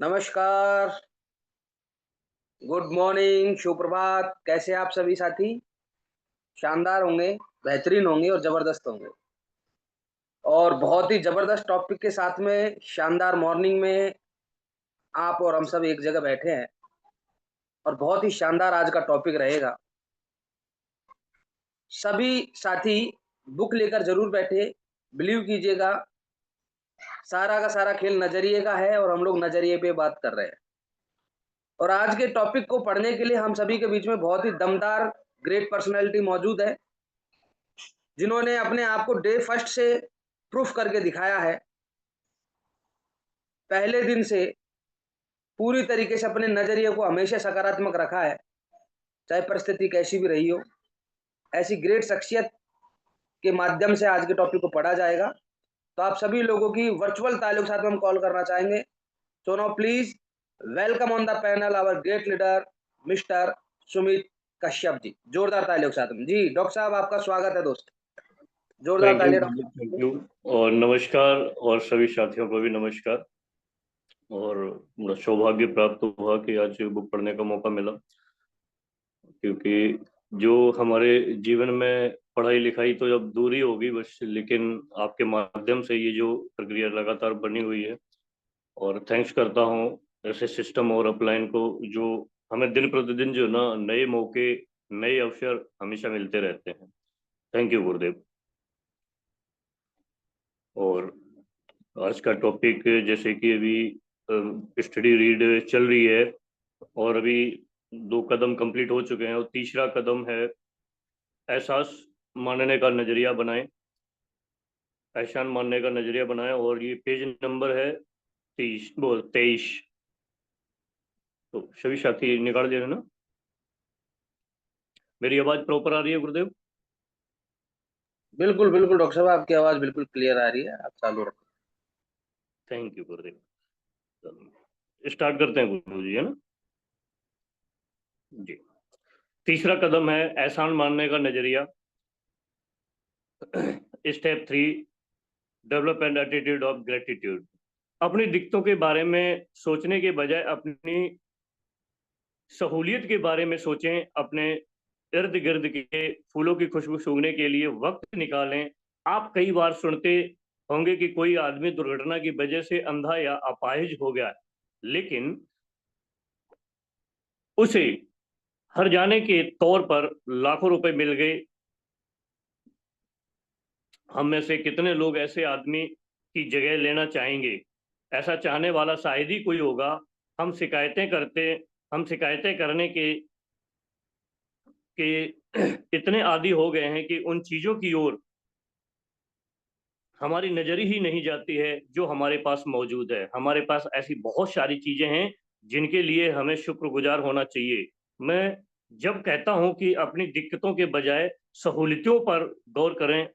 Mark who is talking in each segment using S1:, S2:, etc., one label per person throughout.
S1: नमस्कार, good morning, सुप्रभात, कैसे आप सभी साथी? शानदार होंगे, बेहतरीन होंगे और ज़बरदस्त होंगे। और बहुत ही ज़बरदस्त टॉपिक के साथ में शानदार मॉर्निंग में आप और हम सब एक जगह बैठे हैं और बहुत ही शानदार आज का टॉपिक रहेगा। सभी साथी बुक लेकर ज़रूर बैठिए, बिलीव कीजिएगा, सारा का सारा खेल नज़रिए का है और हम लोग नज़रिए पे बात कर रहे हैं। और आज के टॉपिक को पढ़ने के लिए हम सभी के बीच में बहुत ही दमदार ग्रेट पर्सनैलिटी मौजूद है। जिन्होंने अपने आप को डे फर्स्ट से प्रूफ करके दिखाया है। पहले दिन से पूरी तरीके से अपने नज़रिए को हमेशा सकारात्मक रखा है, चाहे परिस्थिति कैसी भी रही हो। ऐसी ग्रेट शख्सियत के माध्यम से आज के टॉपिक को पढ़ा जाएगा। तो आप सभी लोगों की वर्चुअल तालियों के साथ में हम कॉल करना चाहेंगे। So now please welcome on the panel our great leader mister Sumit Kashyap ji. जोरदार तालियों के साथ में। जी, डॉक्टर साहब आपका स्वागत है दोस्त। जोरदार
S2: थैंक यू,
S1: तालियाँ डॉक्टर।
S2: थैंक यू और नमस्कार और सभी साथियों को भी नमस्कार। और बड़ा सौभाग्य प्राप्त हुआ कि आज बुक पढ़ने का मौका मिला, क्योंकि जो हमारे जीवन में पढ़ाई लिखाई तो अब दूर ही होगी बस, लेकिन आपके माध्यम से ये जो प्रक्रिया लगातार बनी हुई है, और थैंक्स करता हूँ ऐसे सिस्टम और अपलाइन को जो हमें दिन प्रतिदिन जो ना नए मौके, नए अवसर हमेशा मिलते रहते हैं। थैंक यू गुरुदेव। और आज का टॉपिक जैसे कि अभी स्टडी रीड चल रही है और अभी 2 कदम कंप्लीट हो चुके हैं और तीसरा कदम है एहसास मानने का नजरिया बनाएं। एहसान मानने का नजरिया बनाएं और ये पेज नंबर है 23। तो सभी साथी निकाल दे रहे हैं ना? मेरी आवाज प्रॉपर आ रही है गुरुदेव?
S1: बिल्कुल, बिल्कुल डॉक्टर साहब आपकी आवाज़ बिल्कुल क्लियर आ रही है। आप चालू रखें।
S2: Thank you Gurudev. स्टार्ट करते हैं गुरु जी, है ना? जी। तीसरा कदम है एहसान मानने का नजरिया। Step 3, develop an attitude of gratitude. अपनी दिक्कतों के बारे में सोचने के बजाय अपनी सहूलियत के बारे में सोचें। अपने इर्द गिर्द के फूलों की खुशबू सूंघने के लिए वक्त निकालें। आप कई बार सुनते होंगे कि कोई आदमी दुर्घटना की वजह से अंधा या अपाहिज हो गया, लेकिन उसे हर जाने के तौर पर लाखों रुपए मिल गए। हम में से कितने लोग ऐसे आदमी की जगह लेना चाहेंगे? ऐसा चाहने वाला शायद ही कोई होगा। हम शिकायतें करते हम शिकायतें करने के इतने आदी हो गए हैं कि उन चीजों की ओर हमारी नजर ही नहीं जाती है जो हमारे पास मौजूद है। हमारे पास ऐसी बहुत सारी चीजें हैं जिनके लिए हमें शुक्रगुजार होना चाहिए। मैं जब कहता हूं कि अपनी दिक्कतों के बजाय सहूलियतों पर गौर करें,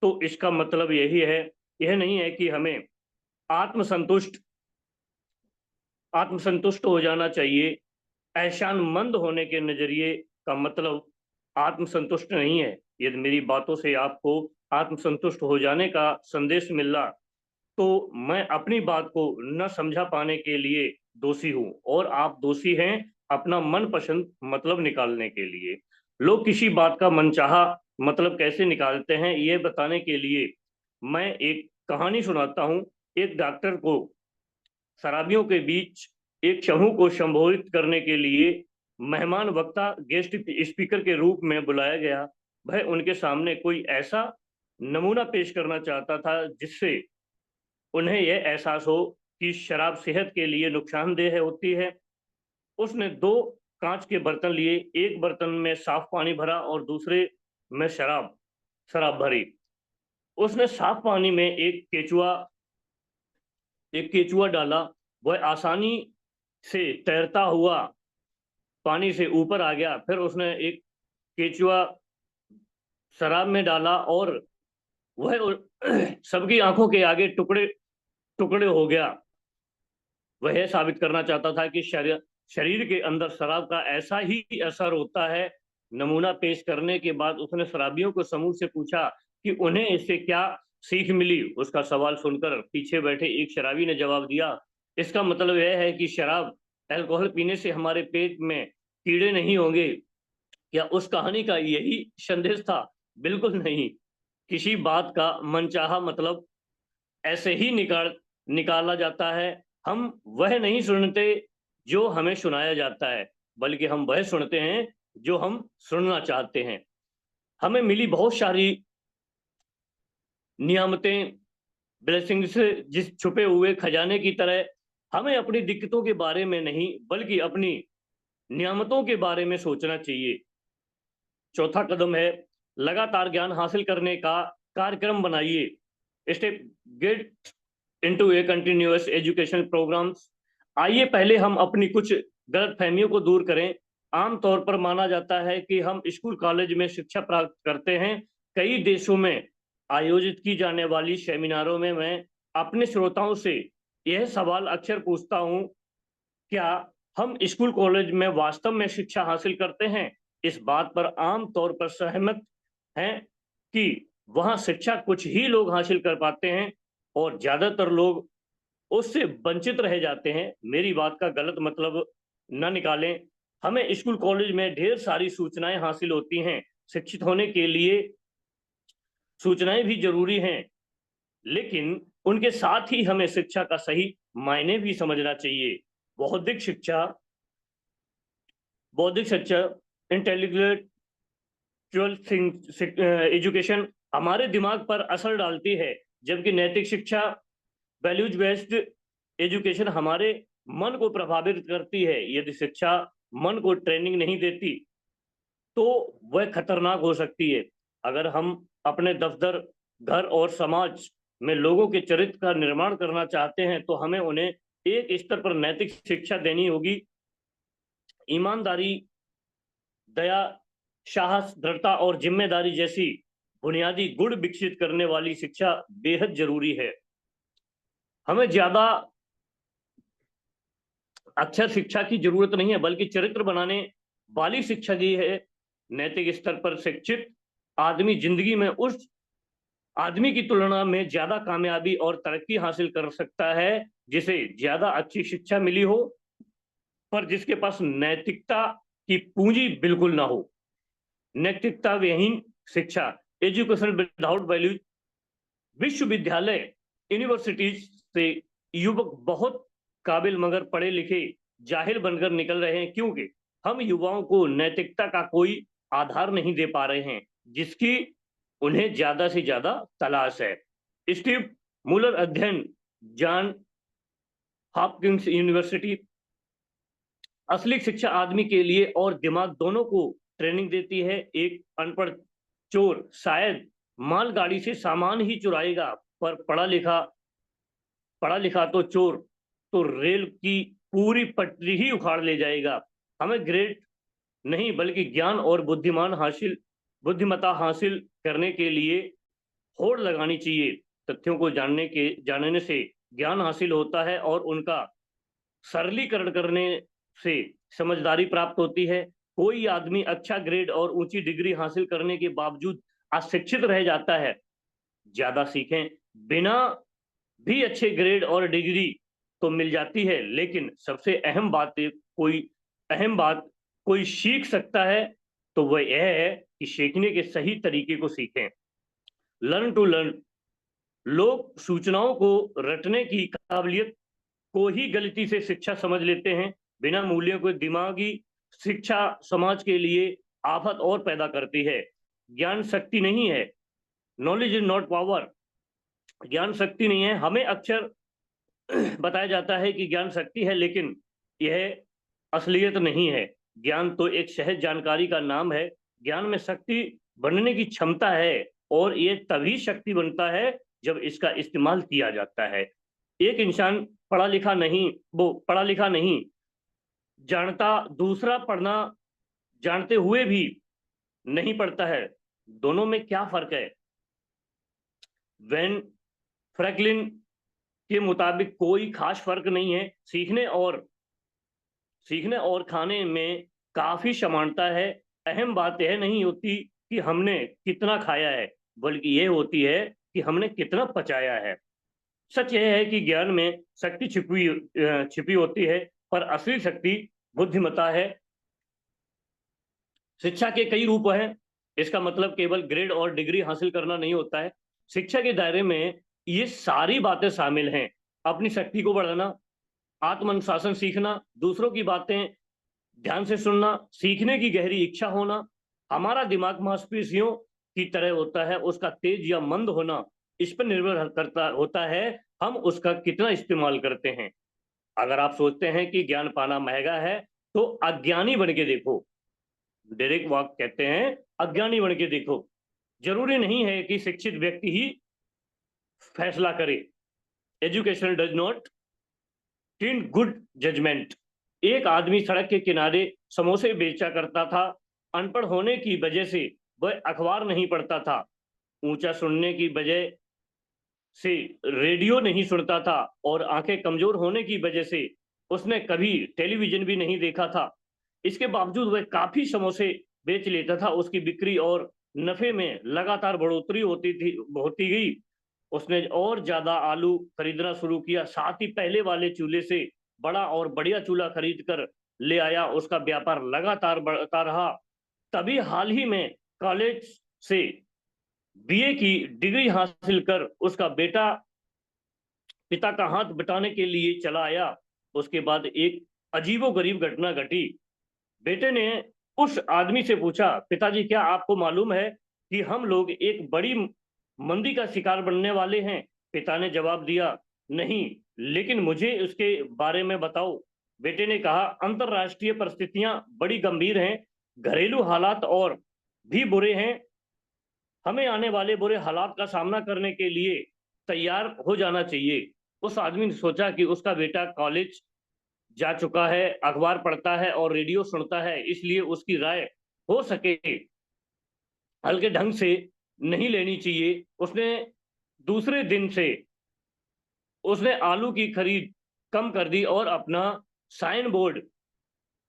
S2: तो इसका मतलब यही है, यह नहीं है कि हमें आत्मसंतुष्ट आत्मसंतुष्ट हो जाना चाहिए। एहसानमंद होने के नजरिए का मतलब आत्मसंतुष्ट नहीं है। यदि मेरी बातों से आपको आत्मसंतुष्ट हो जाने का संदेश मिल रहा, तो मैं अपनी बात को न समझा पाने के लिए दोषी हूं और आप दोषी हैं अपना मनपसंद मतलब निकालने के लिए। लोग किसी बात का मनचाहा मतलब कैसे निकालते हैं, यह बताने के लिए मैं एक कहानी सुनाता हूं। एक डॉक्टर को शराबियों के बीच एक समूह को संबोधित करने के लिए मेहमान वक्ता गेस्ट स्पीकर के रूप में बुलाया गया। वह उनके सामने कोई ऐसा नमूना पेश करना चाहता था जिससे उन्हें यह एहसास हो कि शराब सेहत के लिए नुकसानदेह होती है। उसने 2 कांच के बर्तन लिए, एक बर्तन में साफ पानी भरा और दूसरे में शराब शराब भरी। उसने साफ पानी में एक केचुआ डाला। वह आसानी से तैरता हुआ पानी से ऊपर आ गया। फिर उसने एक केचुआ शराब में डाला और वह सबकी आंखों के आगे टुकड़े टुकड़े हो गया। वह यह साबित करना चाहता था कि शरीर के अंदर शराब का ऐसा ही असर होता है। नमूना पेश करने के बाद उसने शराबियों को समूह से पूछा कि उन्हें इससे क्या सीख मिली। उसका सवाल सुनकर पीछे बैठे एक शराबी ने जवाब दिया इसका मतलब यह है कि शराब, अल्कोहल पीने से हमारे पेट में कीड़े नहीं होंगे। क्या उस कहानी का यही संदेश था? बिल्कुल नहीं। किसी बात का मनचाहा मतलब ऐसे ही निकाला जाता है। हम वह नहीं सुनते जो हमें सुनाया जाता है, बल्कि हम वह सुनते हैं जो हम सुनना चाहते हैं। हमें मिली बहुत सारी नियामतें, ब्लेसिंग्स, जिस छुपे हुए खजाने की तरह हमें अपनी दिक्कतों के बारे में नहीं, बल्कि अपनी नियामतों के बारे में सोचना चाहिए। चौथा कदम है लगातार ज्ञान हासिल करने का कार्यक्रम बनाइए। Step get into a continuous education programmes. आइए पहले हम अपनी कुछ गलतफहमियों को दूर करें। आमतौर पर माना जाता है कि हम स्कूल कॉलेज में शिक्षा प्राप्त करते हैं। कई देशों में आयोजित की जाने वाली सेमिनारों में मैं अपने श्रोताओं से यह सवाल अक्सर पूछता हूं, क्या हम स्कूल कॉलेज में वास्तव में शिक्षा हासिल करते हैं? इस बात पर आम तौर पर सहमत हैं कि वहां शिक्षा कुछ ही लोग हासिल कर पाते हैं और ज्यादातर लोग उससे वंचित रह जाते हैं। मेरी बात का गलत मतलब न निकालें। हमें स्कूल कॉलेज में ढेर सारी सूचनाएं हासिल होती हैं। शिक्षित होने के लिए सूचनाएं भी जरूरी हैं, लेकिन उनके साथ ही हमें शिक्षा का सही मायने भी समझना चाहिए। बौद्धिक शिक्षा बौद्धिक शिक्षा इंटेलेक्चुअल एजुकेशन हमारे दिमाग पर असर डालती है, जबकि नैतिक शिक्षा, वैल्यूज बेस्ड एजुकेशन हमारे मन को प्रभावित करती है। यदि शिक्षा मन को ट्रेनिंग नहीं देती तो वह खतरनाक हो सकती है। अगर हम अपने दफ्तर, घर और समाज में लोगों के चरित्र का निर्माण करना चाहते हैं तो हमें उन्हें एक स्तर पर नैतिक शिक्षा देनी होगी। ईमानदारी, दया, साहस, दृढ़ता और जिम्मेदारी जैसी बुनियादी गुण विकसित करने वाली शिक्षा बेहद जरूरी है। हमें ज्यादा अक्षर शिक्षा की जरूरत नहीं है, बल्कि चरित्र बनाने वाली शिक्षा की है। नैतिक स्तर पर शिक्षित आदमी जिंदगी में उस आदमी की तुलना में ज्यादा कामयाबी और तरक्की हासिल कर सकता है जिसे ज्यादा अच्छी शिक्षा मिली हो, पर जिसके पास नैतिकता की पूंजी बिल्कुल ना हो। नैतिकता विहीन शिक्षा, एजुकेशन विदाउट वैल्यूज। विश्वविद्यालय, यूनिवर्सिटीज से युवक बहुत काबिल मगर पढ़े लिखे जाहिल बनकर निकल रहे हैं, क्योंकि हम युवाओं को नैतिकता का कोई आधार नहीं दे पा रहे हैं जिसकी उन्हें ज्यादा से ज्यादा तलाश है। स्टीव मुलर अध्ययन, जॉन हॉपकिंस यूनिवर्सिटी। असली शिक्षा आदमी के लिए और दिमाग दोनों को ट्रेनिंग देती है। एक अनपढ़ चोर शायद मालगाड़ी से सामान ही चुराएगा, पर पढ़ा लिखा तो चोर तो रेल की पूरी पटरी ही उखाड़ ले जाएगा। हमें ग्रेड नहीं, बल्कि ज्ञान और बुद्धिमत्ता हासिल करने के लिए होड़ लगानी चाहिए। तथ्यों को जानने से ज्ञान हासिल होता है और उनका सरलीकरण करने से समझदारी प्राप्त होती है। कोई आदमी अच्छा ग्रेड और ऊंची डिग्री हासिल करने के बावजूद अशिक्षित रह जाता है। ज्यादा सीखें, बिना भी अच्छे ग्रेड और डिग्री तो मिल जाती है, लेकिन सबसे अहम बात कोई सीख सकता है तो वह यह है कि सीखने के सही तरीके को सीखें। Learn to learn. लोग सूचनाओं को रटने की काबिलियत को ही गलती से शिक्षा समझ लेते हैं। बिना मूल्यों को दिमागी शिक्षा समाज के लिए आफत और पैदा करती है। ज्ञान शक्ति नहीं है, नॉलेज इज नॉट पावर। ज्ञान शक्ति नहीं है। हमें अक्सर बताया जाता है कि ज्ञान शक्ति है, लेकिन यह असलियत नहीं है। ज्ञान तो एक सहज जानकारी का नाम है। ज्ञान में शक्ति बनने की क्षमता है, और ये तभी शक्ति बनता है जब इसका इस्तेमाल किया जाता है। एक इंसान पढ़ा लिखा नहीं जानता, दूसरा पढ़ना जानते हुए भी नहीं पढ़ता है। दोनों में क्या फर्क है? वेन फ्रैंकलिन के मुताबिक कोई खास फर्क नहीं है। सीखने और खाने में काफी समानता है। अहम बात यह नहीं होती कि हमने कितना खाया है, बल्कि यह होती है कि हमने कितना पचाया है। सच यह है कि ज्ञान में शक्ति छिपी होती है, पर असली शक्ति बुद्धिमत्ता है। शिक्षा के कई रूप हैं। इसका मतलब केवल ग्रेड और डिग्री हासिल करना नहीं होता है। शिक्षा के दायरे में ये सारी बातें शामिल हैं। अपनी शक्ति को बढ़ाना, आत्मानुशासन सीखना, दूसरों की बातें ध्यान से सुनना, सीखने की गहरी इच्छा होना। हमारा दिमाग मांसपेशियों की तरह होता है, उसका तेज या मंद होना इस पर निर्भर करता होता है हम उसका कितना इस्तेमाल करते हैं। अगर आप सोचते हैं कि ज्ञान पाना महंगा है, तो अज्ञानी बन के देखो। डेरेक वॉक कहते हैं, अज्ञानी बन के देखो। जरूरी नहीं है कि शिक्षित व्यक्ति ही फैसला करे। Education does not tint good judgment. एक आदमी सड़क के किनारे समोसे बेचा करता था। अनपढ़ होने की वजह से वह अखबार नहीं पढ़ता था। ऊंचा सुनने की वजह से रेडियो नहीं सुनता था, और आंखें कमजोर होने की वजह से उसने कभी टेलीविजन भी नहीं देखा था। इसके बावजूद वह काफी समोसे बेच लेता था। उसकी बिक्री और नफे में लगातार बढ़ोतरी होती गई। उसने और ज्यादा आलू खरीदना शुरू किया, साथ ही पहले वाले चूल्हे से बड़ा और बढ़िया चूल्हा खरीद कर ले आया। उसका व्यापार लगातार बढ़ता रहा। तभी हाल ही में कॉलेज से बीए की डिग्री हासिल कर उसका बेटा पिता का हाथ बटाने के लिए चला आया। उसके बाद एक अजीबोगरीब घटना घटी। बेटे ने उस आदमी से पूछा, पिताजी क्या आपको मालूम है कि हम लोग एक बड़ी मंदी का शिकार बनने वाले हैं? पिता ने जवाब दिया, नहीं, लेकिन मुझे उसके बारे में बताओ। बेटे ने कहा, अंतरराष्ट्रीय परिस्थितियां बड़ी गंभीर हैं, घरेलू हालात और भी बुरे हैं। हमें आने वाले बुरे हालात का सामना करने के लिए तैयार हो जाना चाहिए। उस आदमी ने सोचा कि उसका बेटा कॉलेज जा चुका है, अखबार पढ़ता है और रेडियो सुनता है, इसलिए उसकी राय हो सके हल्के ढंग से नहीं लेनी चाहिए। उसने दूसरे दिन से उसने आलू की खरीद कम कर दी और अपना साइन बोर्ड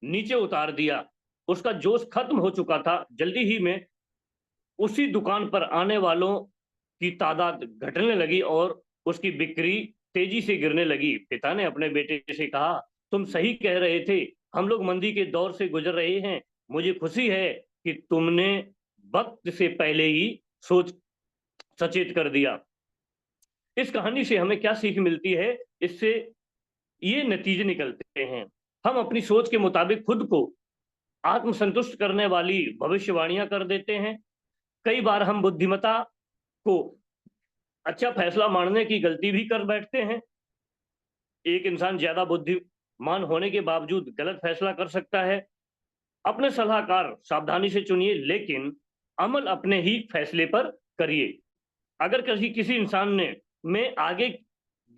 S2: नीचे उतार दिया। उसका जोश खत्म हो चुका था। जल्दी ही में उसी दुकान पर आने वालों की तादाद घटने लगी और उसकी बिक्री तेजी से गिरने लगी। पिता ने अपने बेटे से कहा, तुम सही कह रहे थे, हम लोग मंदी के दौर से गुजर रहे हैं। मुझे खुशी है कि तुमने वक्त से पहले ही सोच सचेत कर दिया। इस कहानी से हमें क्या सीख मिलती है? इससे ये नतीजे निकलते हैं, हम अपनी सोच के मुताबिक खुद को आत्मसंतुष्ट करने वाली भविष्यवाणियां कर देते हैं। कई बार हम बुद्धिमत्ता को अच्छा फैसला मानने की गलती भी कर बैठते हैं। एक इंसान ज्यादा बुद्धिमान होने के बावजूद गलत फैसला कर सकता है। अपने सलाहकार सावधानी से चुनिए, लेकिन अमल अपने ही फैसले पर करिए। अगर किसी इंसान ने में आगे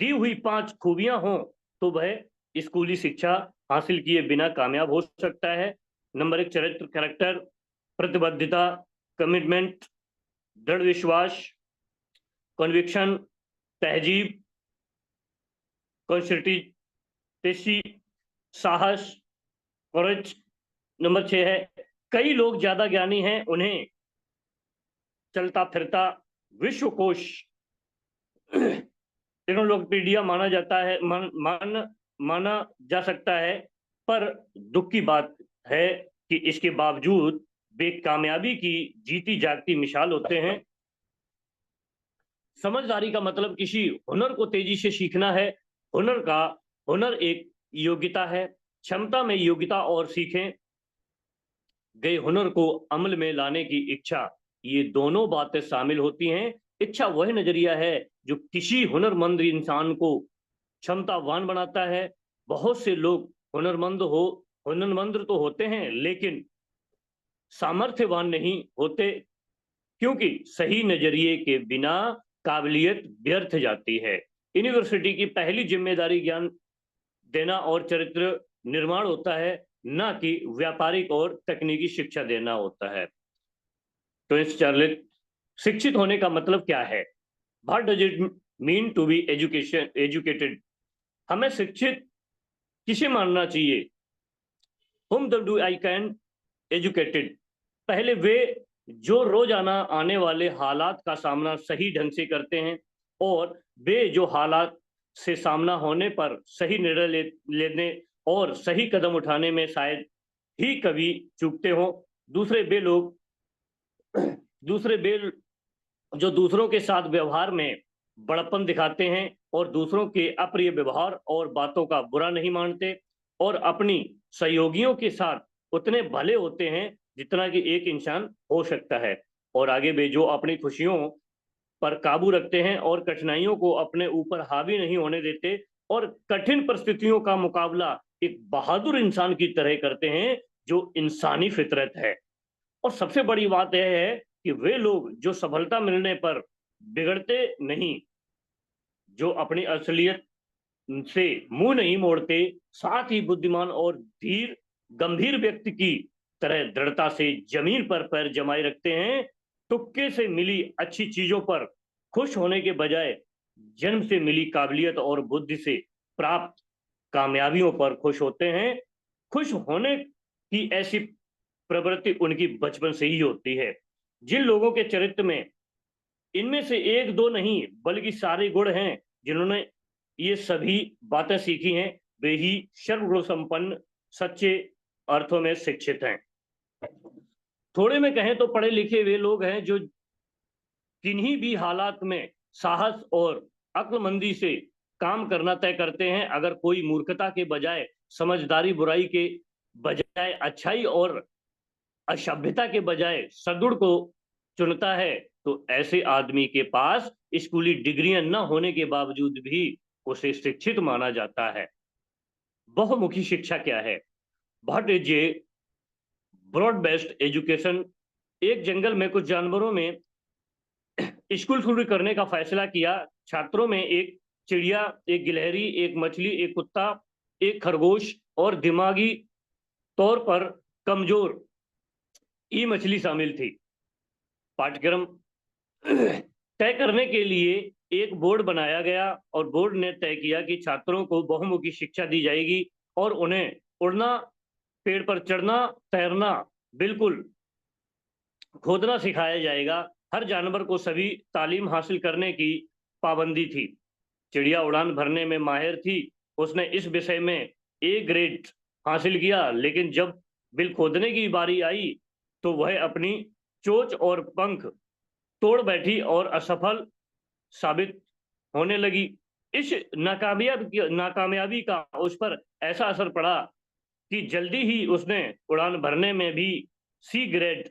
S2: दी हुई 5 खूबियां हों, तो वह स्कूली शिक्षा हासिल किए बिना कामयाब हो सकता है। नंबर 1, चरित्र, कैरेक्टर, प्रतिबद्धता, कमिटमेंट, दृढ़ विश्वास, कन्विक्शन, तहजीब, कॉन्स्टिट्यूटेसी, साहस, करेज। नंबर 6 है, कई लोग ज्यादा ज्ञानी हैं, उन्हें चलता फिरता विश्वकोश एनसाइक्लोपीडिया माना जाता है, माना जा सकता है। पर दुख की बात है कि इसके बावजूद वे कामयाबी की जीती जागती मिसाल होते हैं। समझदारी का मतलब किसी हुनर को तेजी से सीखना है। हुनर एक योग्यता है। क्षमता में योग्यता और सीखें गए हुनर को अमल में लाने की इच्छा, ये दोनों बातें शामिल होती हैं। इच्छा वह नजरिया है जो किसी हुनरमंद इंसान को क्षमतावान बनाता है। बहुत से लोग हुनरमंद तो होते हैं, लेकिन सामर्थ्यवान नहीं होते, क्योंकि सही नजरिए के बिना काबिलियत व्यर्थ जाती है। यूनिवर्सिटी की पहली जिम्मेदारी ज्ञान देना और चरित्र निर्माण होता है, ना कि व्यापारिक और तकनीकी शिक्षा देना होता है। तो इस चार्लेट, शिक्षित होने का मतलब क्या है? What does it mean to be educated? हमें शिक्षित किसे मानना चाहिए? whom do I can educated? पहले वे जो रोजाना आने वाले हालात का सामना सही ढंग से करते हैं और वे जो हालात से सामना होने पर सही निर्णय लेने और सही कदम उठाने में शायद ही कभी चूकते हों। दूसरे वे जो दूसरों के साथ व्यवहार में बड़प्पन दिखाते हैं और दूसरों के अप्रिय व्यवहार और बातों का बुरा नहीं मानते और अपनी सहयोगियों के साथ उतने भले होते हैं जितना कि एक इंसान हो सकता है। और आगे वे जो अपनी खुशियों पर काबू रखते हैं और कठिनाइयों को अपने ऊपर हावी नहीं होने देते और कठिन परिस्थितियों का मुकाबला एक बहादुर इंसान की तरह करते हैं, जो इंसानी फितरत है। और सबसे बड़ी बात यह है कि वे लोग जो सफलता मिलने पर बिगड़ते नहीं, जो अपनी असलियत से मुंह नहीं मोड़ते, साथ ही बुद्धिमान और धीर गंभीर व्यक्ति की तरह दृढ़ता से जमीन पर पैर जमाए रखते हैं। तुक्के से मिली अच्छी चीजों पर खुश होने के बजाय जन्म से मिली काबिलियत और बुद्धि से प्राप्त कामयाबियों पर खुश होते हैं। खुश होने की ऐसी प्रवृत्ति उनकी बचपन से ही होती है। जिन लोगों के चरित्र में इनमें से एक दो नहीं बल्कि सारे गुण हैं, जिन्होंने ये सभी बातें सीखी हैं, वे ही सर्वगुण संपन्न सच्चे अर्थों में शिक्षित हैं। थोड़े में कहें तो पढ़े लिखे वे लोग हैं जो किन्हीं भी हालात में साहस और अक्लमंदी से काम करना तय करते हैं। अगर कोई मूर्खता के बजाय समझदारी, बुराई के बजाय अच्छाई और असभ्यता के बजाय सद्गुण को चुनता है, तो ऐसे आदमी के पास स्कूली डिग्रियां न होने के बावजूद भी उसे शिक्षित माना जाता है। बहुमुखी शिक्षा क्या है? What is a broad based education? एक जंगल में कुछ जानवरों में स्कूल शुरू करने का फैसला किया। छात्रों में एक चिड़िया, एक गिलहरी, एक मछली, एक कुत्ता, एक खरगोश और दिमागी तौर पर कमजोर ई मछली शामिल थी। पाठ्यक्रम तय करने के लिए एक बोर्ड बनाया गया और बोर्ड ने तय किया कि छात्रों को बहुमुखी शिक्षा दी जाएगी और उन्हें उड़ना, पेड़ पर चढ़ना, तैरना, बिल्कुल खोदना सिखाया जाएगा। हर जानवर को सभी तालीम हासिल करने की पाबंदी थी। चिड़िया उड़ान भरने में माहिर थी, उसने इस विषय में ए ग्रेड हासिल किया, लेकिन जब बिल खोदने की बारी आई तो वह अपनी चोंच और पंख तोड़ बैठी और असफल साबित होने लगी। इस नाकामयाबी का उस पर ऐसा असर पड़ा कि जल्दी ही उसने उड़ान भरने में भी सी ग्रेड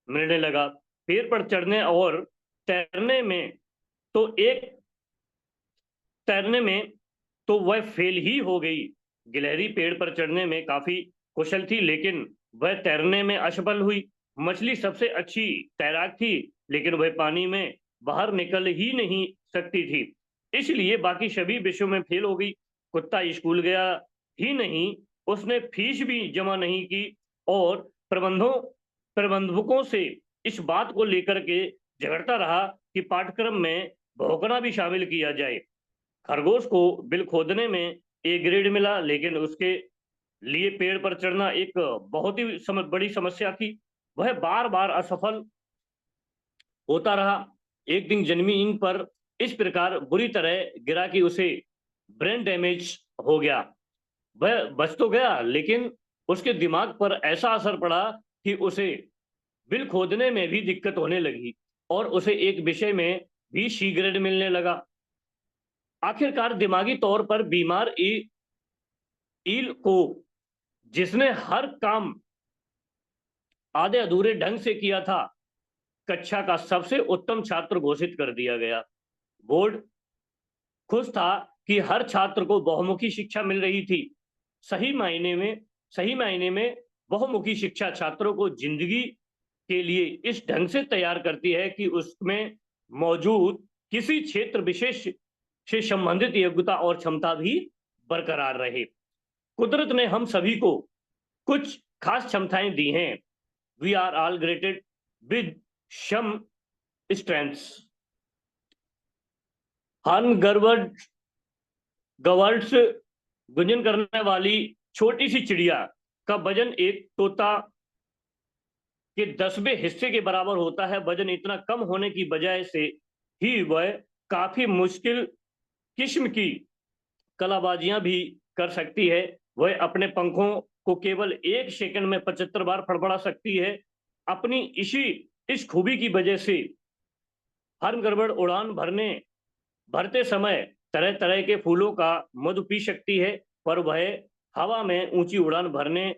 S2: मिलने लगा। पेड़ पर चढ़ने और तैरने में तो एक तैरने में तो वह फेल ही हो गई। गिलहरी पेड़ पर चढ़ने में काफी कुशल थी, लेकिन वह तैरने में असफल हुई। मछली सबसे अच्छी तैराक थी, लेकिन वह पानी में बाहर निकल ही नहीं सकती थी, इसलिए बाकी सभी विषयों में फेल हो गई। कुत्ता स्कूल गया ही नहीं, उसने फीस भी जमा नहीं की और प्रबंधकों से इस बात को लेकर के झगड़ता रहा कि पाठ्यक्रम में भौंकना भी शामिल किया जाए। खरगोश को बिल खोदने में ए ग्रेड मिला, लेकिन उसके लिए पेड़ पर चढ़ना एक बहुत ही बड़ी समस्या थी। वह बार बार असफल होता रहा। एक दिन जमीन पर इस प्रकार बुरी तरह गिरा कि उसे ब्रेन डैमेज हो गया। वह बच तो गया, लेकिन उसके दिमाग पर ऐसा असर पड़ा कि उसे बिल खोदने में भी दिक्कत होने लगी और उसे एक विषय में भी सी ग्रेड मिलने लगा। आखिरकार दिमागी तौर पर बीमार ईल को, जिसने हर काम आधे अधूरे ढंग से किया था, कक्षा का सबसे उत्तम छात्र घोषित कर दिया गया। बोर्ड खुश था कि हर छात्र को बहुमुखी शिक्षा मिल रही थी। सही मायने में बहुमुखी शिक्षा छात्रों को जिंदगी के लिए इस ढंग से तैयार करती है कि उसमें मौजूद किसी क्षेत्र विशेष से संबंधित योग्यता और क्षमता भी बरकरार रहे। कुदरत ने हम सभी को कुछ खास क्षमताएं दी हैं। We are all granted with some strengths. गवर्ड्स गुंजन करने वाली छोटी सी चिड़िया का वजन एक तोता के 10वें हिस्से के बराबर होता है। वजन इतना कम होने की वजह से ही वह काफी मुश्किल किस्म की कलाबाजियां भी कर सकती है। वह अपने पंखों को केवल 1 सेकंड में 75 बार फड़फड़ा सकती है। अपनी इस खूबी की वजह से हर गड़बड़ उड़ान भरते समय तरह-तरह के फूलों का मधु पी सकती है, पर वह हवा में ऊंची उड़ान भरने,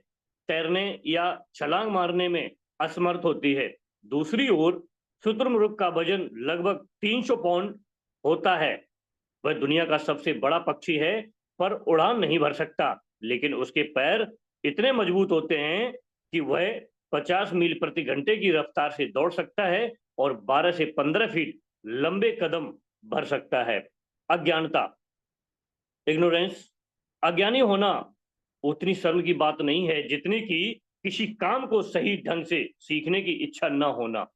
S2: तैरने या छलांग मारने में असमर्थ होती है। दूसरी ओर शुतुरमुर्ग का वजन लगभग 300 पाउंड होता है। वह दुनिया का सबसे बड़ा पक्षी है, पर उड़ान नहीं भर सकता, लेकिन उसके पैर इतने मजबूत होते हैं कि वह 50 मील प्रति घंटे की रफ्तार से दौड़ सकता है और 12 से 15 फीट लंबे कदम भर सकता है। अज्ञानता, इग्नोरेंस, अज्ञानी होना उतनी सरल की बात नहीं है जितनी कि किसी काम को सही ढंग से सीखने की इच्छा न होना।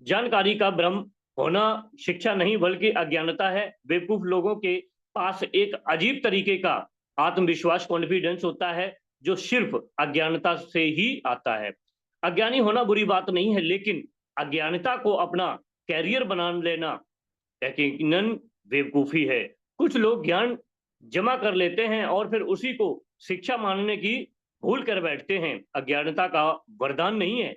S2: जानकारी का भ्रम होना शिक्षा नहीं बल्कि अज्ञानता है। बेवकूफ लोगों के पास एक अजीब तरीके का आत्मविश्वास, कॉन्फिडेंस होता है जो सिर्फ अज्ञानता से ही आता है। अज्ञानी होना बुरी बात नहीं है, लेकिन अज्ञानता को अपना कैरियर बना लेना यकीनन बेवकूफी है। कुछ लोग ज्ञान जमा कर लेते हैं और फिर उसी को शिक्षा मानने की भूल कर बैठते हैं। अज्ञानता का वरदान नहीं है,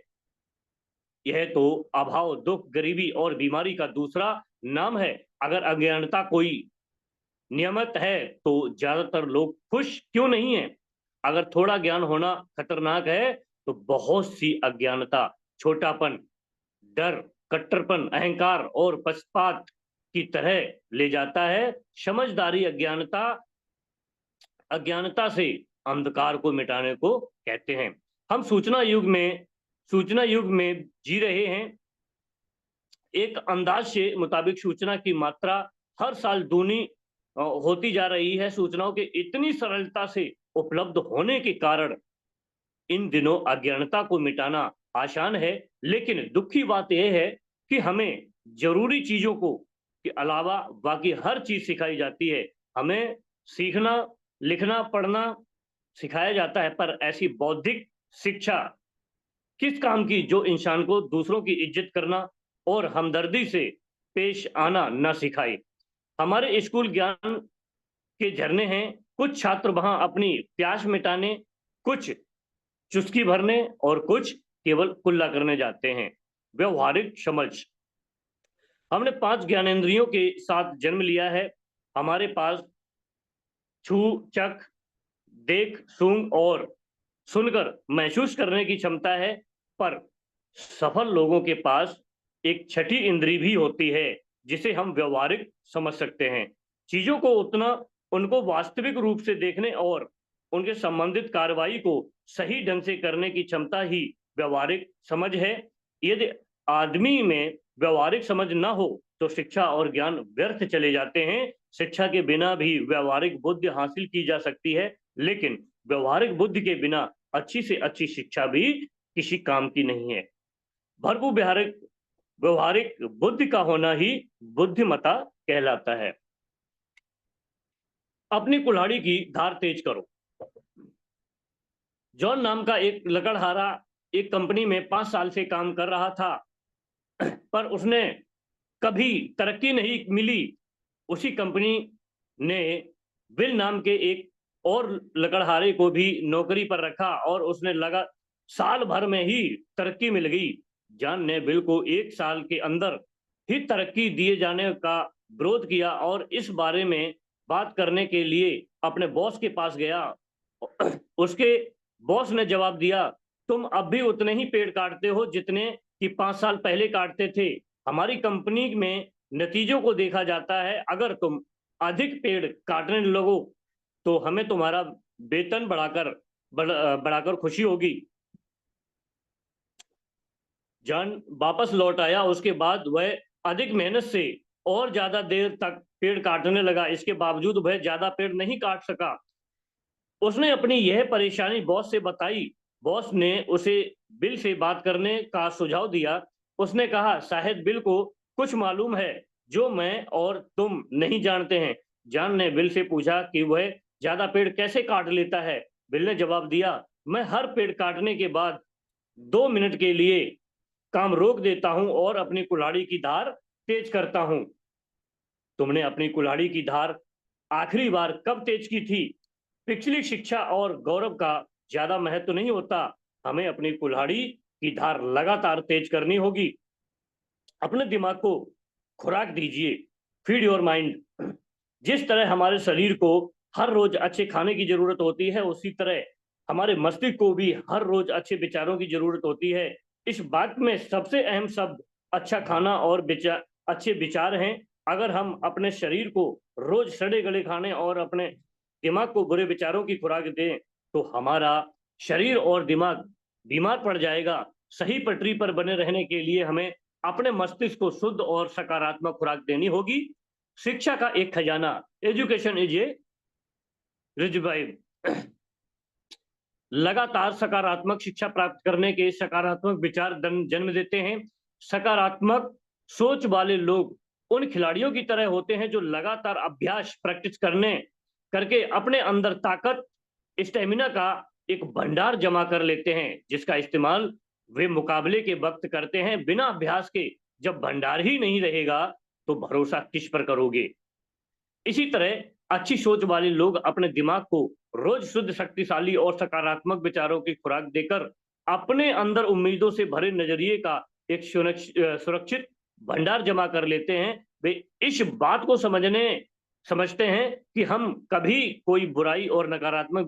S2: यह तो अभाव, दुख, गरीबी और बीमारी का दूसरा नाम है। अगर अज्ञानता कोई नियमत है तो ज्यादातर लोग खुश क्यों नहीं है? अगर थोड़ा ज्ञान होना खतरनाक है तो बहुत सी अज्ञानता छोटापन, डर, कट्टरपन, अहंकार और पक्षपात की तरह ले जाता है। समझदारी अज्ञानता से अंधकार को मिटाने को कहते हैं। हम सूचना युग में जी रहे हैं। एक अंदाज से मुताबिक सूचना की मात्रा हर साल दूनी होती जा रही है। सूचनाओं के इतनी सरलता से उपलब्ध होने के कारण इन दिनों अज्ञानता को मिटाना आसान है, लेकिन दुखी बात यह है कि हमें जरूरी चीजों को के अलावा बाकी हर चीज सिखाई जाती है। हमें सीखना, लिखना, पढ़ना सिखाया जाता है, पर ऐसी बौद्धिक शिक्षा किस काम की जो इंसान को दूसरों की इज्जत करना और हमदर्दी से पेश आना न सिखाए। हमारे स्कूल ज्ञान के झरने हैं। कुछ छात्र वहां अपनी प्यास मिटाने, कुछ चुस्की भरने और कुछ केवल कुल्ला करने जाते हैं। व्यवहारिक समझ, हमने 5 ज्ञानेंद्रियों के साथ जन्म लिया है। हमारे पास छू, चख, देख, सूंघ और सुनकर महसूस करने की क्षमता है, पर सफल लोगों के पास एक छठी इंद्री भी होती है जिसे हम व्यवहारिक समझ सकते हैं। चीजों को उनको वास्तविक रूप से देखने और उनके संबंधित कार्रवाई को सही ढंग से करने की क्षमता ही व्यवहारिक समझ है। यदि आदमी में व्यवहारिक समझ न हो तो शिक्षा और ज्ञान व्यर्थ चले जाते हैं। शिक्षा के बिना भी व्यवहारिक बुद्धि हासिल की जा सकती है, लेकिन व्यवहारिक बुद्धि के बिना अच्छी से अच्छी शिक्षा भी किसी काम की नहीं है। भरपूर व्यवहारिक बुद्धि का होना ही बुद्धिमता कहलाता है। अपनी कुल्हाड़ी की धार तेज करो। जॉन नाम का एक लकड़हारा एक कंपनी में 5 साल से काम कर रहा था, पर उसने कभी तरक्की नहीं मिली। उसी कंपनी ने बिल नाम के एक और लकड़हारे को भी नौकरी पर रखा और उसने लगा साल भर में ही तरक्की मिल गई। जॉन ने बिल को 1 साल के अंदर ही तरक्की दिए जाने का विरोध किया और इस बारे में बात करने के लिए अपने बॉस के पास गया। उसके बॉस ने जवाब दिया, तुम अब भी उतने ही पेड़ काटते हो जितने कि 5 साल पहले काटते थे। हमारी कंपनी में नतीजों को देखा जाता है। अगर तुम अधिक पेड़ काटने लगो तो हमें तुम्हारा वेतन बढ़ाकर खुशी होगी। जॉन वापस लौट आया। उसके बाद वह अधिक मेहनत से और ज्यादा देर तक पेड़ काटने लगा। इसके बावजूद वह ज्यादा पेड़ नहीं काट सका। उसने अपनी यह परेशानी बॉस से बताई। बॉस ने उसे बिल से बात करने का सुझाव दिया। उसने कहा, शायद बिल को कुछ मालूम है जो मैं और तुम नहीं जानते हैं। जॉन ने बिल से पूछा कि वह ज्यादा पेड़ कैसे काट लेता है। बिल ने जवाब दिया, मैं हर पेड़ काटने के बाद 2 मिनट के लिए काम रोक देता हूं और अपनी कुल्हाड़ी की धार तेज करता हूं। तुमने अपनी कुल्हाड़ी की धार आखिरी बार कब तेज की थी? पिछली शिक्षा और गौरव का ज्यादा महत्व नहीं होता। हमें अपनी कुल्हाड़ी की धार लगातार तेज करनी होगी। अपने दिमाग को खुराक दीजिए। Feed your mind. जिस तरह हमारे शरीर को हर रोज अच्छे खाने की जरूरत होती है, उसी तरह हमारे मस्तिष्क को भी हर रोज अच्छे विचारों की जरूरत होती है। इस बात में सबसे अहम शब्द अच्छा खाना और अच्छे विचार हैं। अगर हम अपने शरीर को रोज सड़े गले खाने और अपने दिमाग को बुरे विचारों की खुराक दें, तो हमारा शरीर और दिमाग बीमार पड़ जाएगा। सही पटरी पर बने रहने के लिए हमें अपने मस्तिष्क को शुद्ध और सकारात्मक खुराक देनी होगी। शिक्षा का एक खजाना, एजुकेशन इज ए रिजर्वायर। लगातार सकारात्मक शिक्षा प्राप्त करने के सकारात्मक विचार जन्म देते हैं। सकारात्मक सोच वाले लोग उन खिलाड़ियों की तरह होते हैं जो लगातार अभ्यास प्रैक्टिस करके अपने अंदर ताकत, स्टेमिना का एक भंडार जमा कर लेते हैं, जिसका इस्तेमाल वे मुकाबले के वक्त करते हैं। बिना अभ्यास के जब भंडार ही नहीं रहेगा, तो भरोसा किस पर करोगे? इसी तरह अच्छी सोच वाले लोग अपने दिमाग को रोज शुद्ध, शक्तिशाली और सकारात्मक विचारों की खुराक देकर अपने अंदर उम्मीदों से भरे नजरिए का एक सुरक्षित भंडार जमा कर लेते हैं। वे इस बात को समझते हैं कि हम कभी कोई बुराई और नकारात्मक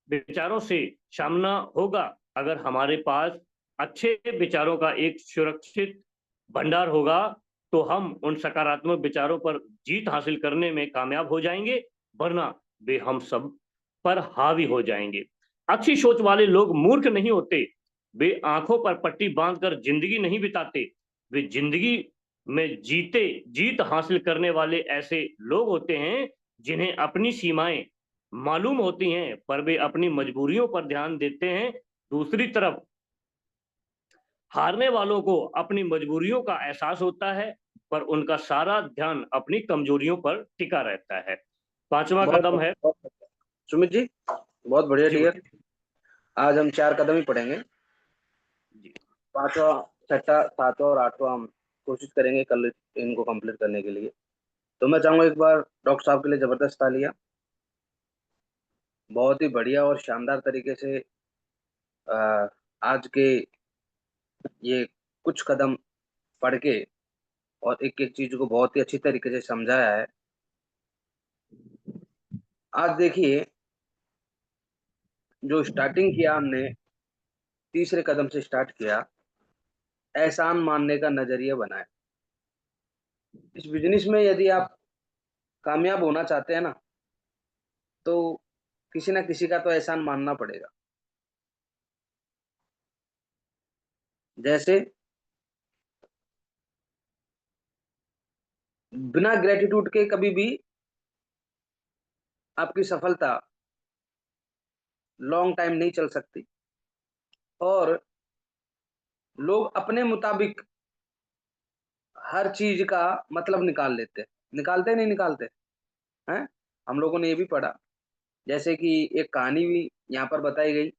S2: विचारों से सामना होगा। अगर हमारे पास अच्छे विचारों का एक सुरक्षित भंडार होगा, तो हम उन सकारात्मक विचारों पर जीत हासिल करने में कामयाब हो जाएंगे, वरना वे हम सब पर हावी हो जाएंगे। अच्छी सोच वाले लोग मूर्ख नहीं होते। वे आंखों पर पट्टी बांधकर जिंदगी नहीं बिताते। वे जिंदगी में जीत हासिल करने वाले ऐसे लोग होते हैं जिन्हें अपनी सीमाएं मालूम होती हैं, पर वे अपनी मजबूरियों पर ध्यान देते हैं। दूसरी तरफ हारने वालों को अपनी मजबूरियों का एहसास होता है, पर उनका सारा ध्यान अपनी कमजोरियों पर टिका रहता है। पांचवा
S1: बहुत
S2: कदम है।
S1: बहुत सुमित जी, बहुत बढ़िया
S2: जी
S1: डियर।
S2: बोलिए।
S1: आज हम 4 कदम ही पढ़ेंगे।
S2: जी
S1: 5वां, 6ठा, 7वां और 8वां हम कोशिश करेंगे कल इनको कंप्लीट करने के लिए। तो मैं चाहूंगा एक बार डॉक्टर साहब के लिए जबरदस्त तालियां। बहुत ही बढ़िया और शानदार तरीके से आज के ये कुछ कदम पढ़ के और एक एक चीज को बहुत ही अच्छी तरीके से समझाया है। आज देखिए, जो स्टार्टिंग किया हमने, तीसरे कदम से स्टार्ट किया, एहसान मानने का नजरिया बनाए। इस बिजनेस में यदि आप कामयाब होना चाहते हैं ना, तो किसी ना किसी का तो एहसान मानना पड़ेगा। जैसे बिना ग्रेटिट्यूड के कभी भी आपकी सफलता लॉन्ग टाइम नहीं चल सकती। और लोग अपने मुताबिक हर चीज का मतलब निकाल लेते हैं। निकालते नहीं निकालते हैं? हम लोगों ने ये भी पढ़ा, जैसे कि एक कहानी भी यहाँ पर बताई गई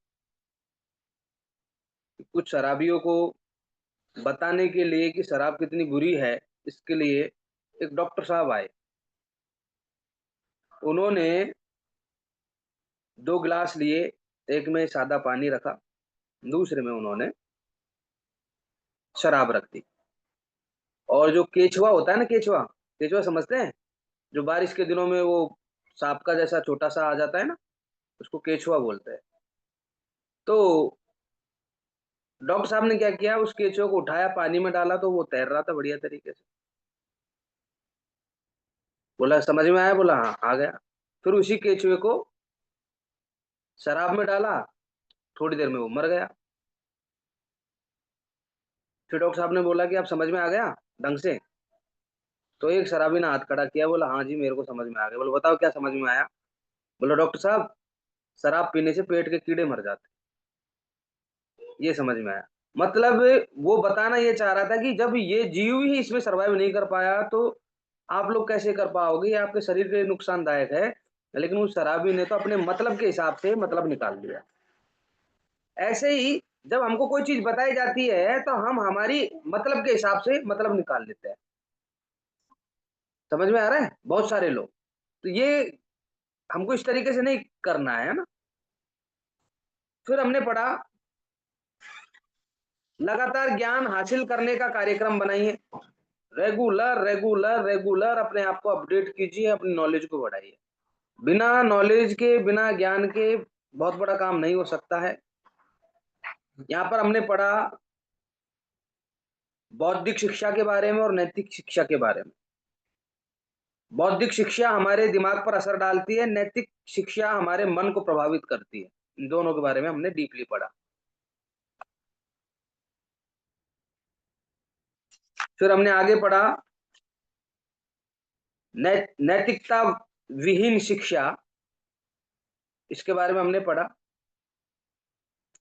S1: कि कुछ शराबियों को बताने के लिए कि शराब कितनी बुरी है, इसके लिए एक डॉक्टर साहब आए। उन्होंने 2 गिलास लिए, एक में सादा पानी रखा, दूसरे में उन्होंने शराब रख दी। और जो केचुआ होता है ना, केचुआ, केचुआ समझते हैं? जो बारिश के दिनों में वो सांप का जैसा छोटा-सा आ जाता है ना, उसको केचुआ बोलते हैं। तो डॉक्टर साहब ने क्या किया, उस केचुए को उठाया, पानी में डाला तो वो तैर रहा था बढ़िया तरीके से। बोला समझ में आया? बोला हाँ, आ गया। फिर उसी केचुए को शराब में डाला, थोड़ी देर में वो मर गया। फिर डॉक्टर साहब ने बोला कि अब समझ में आ गया ढंग से? तो एक शराबी ने हाथ खड़ा किया, बोला हाँ जी, मेरे को समझ में आ गया। बोला बताओ क्या समझ में आया? बोला डॉक्टर साहब, शराब पीने से पेट के कीड़े मर जाते हैं, ये समझ में आया। मतलब वो बताना ये चाह रहा था कि जब ये जीव ही इसमें सर्वाइव नहीं कर पाया, तो आप लोग कैसे कर पाओगे? ये आपके शरीर के लिए नुकसानदायक है। लेकिन उस शराबी ने तो अपने मतलब के हिसाब से मतलब निकाल लिया। ऐसे ही जब हमको कोई चीज बताई जाती है, तो हम हमारी मतलब के हिसाब से मतलब निकाल लेते हैं। समझ में आ रहा है? बहुत सारे लोग। तो ये हमको इस तरीके से नहीं करना है ना। फिर हमने पढ़ा लगातार ज्ञान हासिल करने का कार्यक्रम बनाइए। रेगुलर रेगुलर रेगुलर अपने आप को अपडेट कीजिए, अपनी नॉलेज को बढ़ाइए। बिना नॉलेज के, बिना ज्ञान के बहुत बड़ा काम नहीं हो सकता है। यहाँ पर हमने पढ़ा बौद्धिक शिक्षा के बारे में और नैतिक शिक्षा के बारे में। बौद्धिक शिक्षा हमारे दिमाग पर असर डालती है, नैतिक शिक्षा हमारे मन को प्रभावित करती है। इन दोनों के बारे में हमने डीपली पढ़ा। फिर हमने आगे पढ़ा नैतिकता विहीन शिक्षा, इसके बारे में हमने पढ़ा।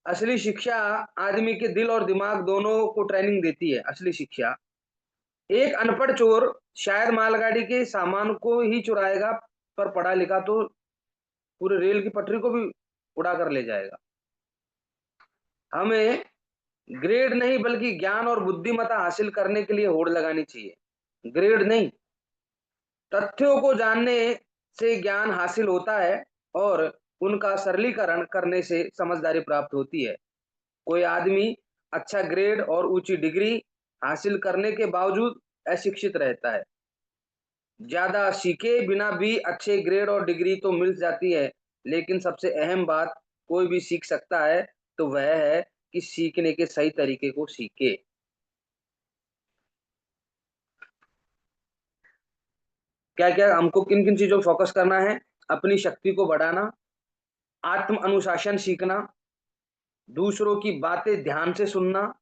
S1: असली शिक्षा आदमी के दिल और दिमाग दोनों को ट्रेनिंग देती है। असली शिक्षा, एक अनपढ़ चोर शायद मालगाड़ी के सामान को ही चुराएगा, पर पढ़ा लिखा तो पूरे रेल की पटरी को भी उड़ा कर ले जाएगा। हमें ग्रेड नहीं बल्कि ज्ञान और बुद्धिमत्ता हासिल करने के लिए होड़ लगानी चाहिए। ग्रेड नहीं, तथ्यों को जानने से ज्ञान हासिल होता है और उनका सरलीकरण करने से समझदारी प्राप्त होती है। कोई आदमी अच्छा ग्रेड और ऊंची डिग्री हासिल करने के बावजूद अशिक्षित रहता है। ज्यादा सीखे बिना भी अच्छे ग्रेड और डिग्री तो मिल जाती है, लेकिन सबसे अहम बात कोई भी सीख सकता है, तो वह है कि सीखने के सही तरीके को सीखे। क्या क्या हमको किन किन चीजों पर फोकस करना है? अपनी शक्ति को बढ़ाना, आत्म अनुशासन सीखना, दूसरों की बातें ध्यान से सुनना